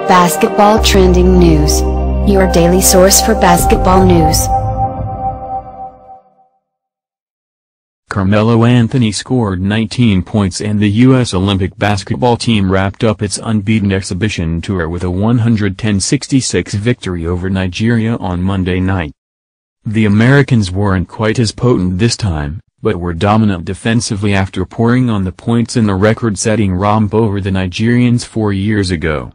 Basketball Trending News. Your daily source for basketball news. Carmelo Anthony scored 19 points and the U.S. Olympic basketball team wrapped up its unbeaten exhibition tour with a 110-66 victory over Nigeria on Monday night. The Americans weren't quite as potent this time, but were dominant defensively after pouring on the points in the record-setting romp over the Nigerians 4 years ago.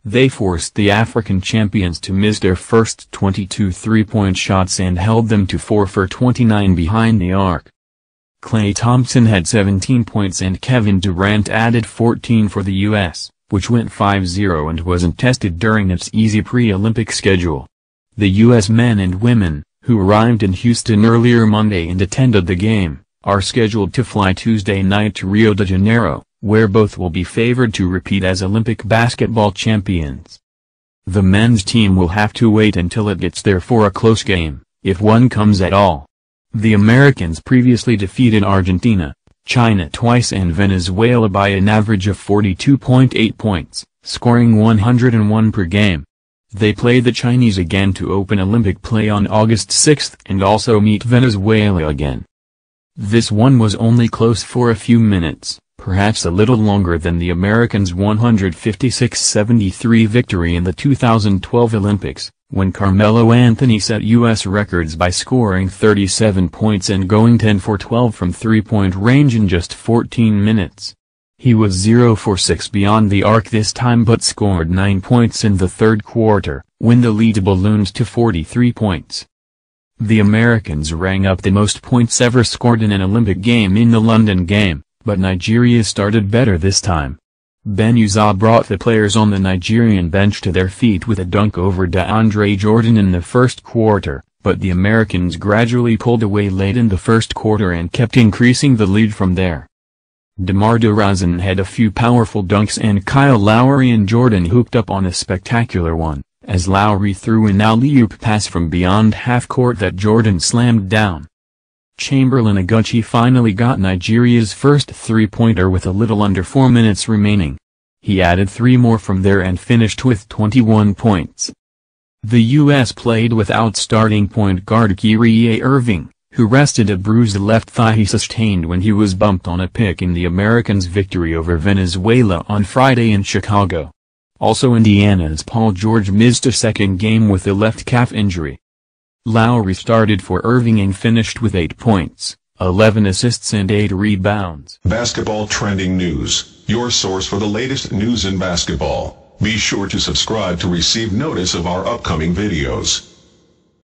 They forced the African champions to miss their first 22 three-point shots and held them to 4 for 29 behind the arc. Klay Thompson had 17 points and Kevin Durant added 14 for the U.S., which went 5-0 and wasn't tested during its easy pre-Olympic schedule. The U.S. men and women, who arrived in Houston earlier Monday and attended the game, are scheduled to fly Tuesday night to Rio de Janeiro, where both will be favored to repeat as Olympic basketball champions. The men's team will have to wait until it gets there for a close game, if one comes at all. The Americans previously defeated Argentina, China twice and Venezuela by an average of 42.8 points, scoring 101 per game. They play the Chinese again to open Olympic play on August 6 and also meet Venezuela again. This one was only close for a few minutes, perhaps a little longer than the Americans' 156-73 victory in the 2012 Olympics, when Carmelo Anthony set U.S. records by scoring 37 points and going 10 for 12 from three-point range in just 14 minutes. He was 0 for 6 beyond the arc this time but scored 9 points in the third quarter, when the lead ballooned to 43 points. The Americans rang up the most points ever scored in an Olympic game in the London game, but Nigeria started better this time. Ben Uzoh brought the players on the Nigerian bench to their feet with a dunk over DeAndre Jordan in the first quarter, but the Americans gradually pulled away late in the first quarter and kept increasing the lead from there. DeMar DeRozan had a few powerful dunks and Kyle Lowry and Jordan hooked up on a spectacular one, as Lowry threw an alley-oop pass from beyond half-court that Jordan slammed down. Chamberlain Aguchi finally got Nigeria's first three-pointer with a little under 4 minutes remaining. He added 3 more from there and finished with 21 points. The U.S. played without starting point guard Kyrie Irving, who rested a bruised left thigh he sustained when he was bumped on a pick in the Americans' victory over Venezuela on Friday in Chicago. Also Indiana's Paul George missed a second game with a left calf injury. Lowry started for Irving and finished with 8 points, 11 assists and 8 rebounds. Basketball Trending News, your source for the latest news in basketball. Be sure to subscribe to receive notice of our upcoming videos.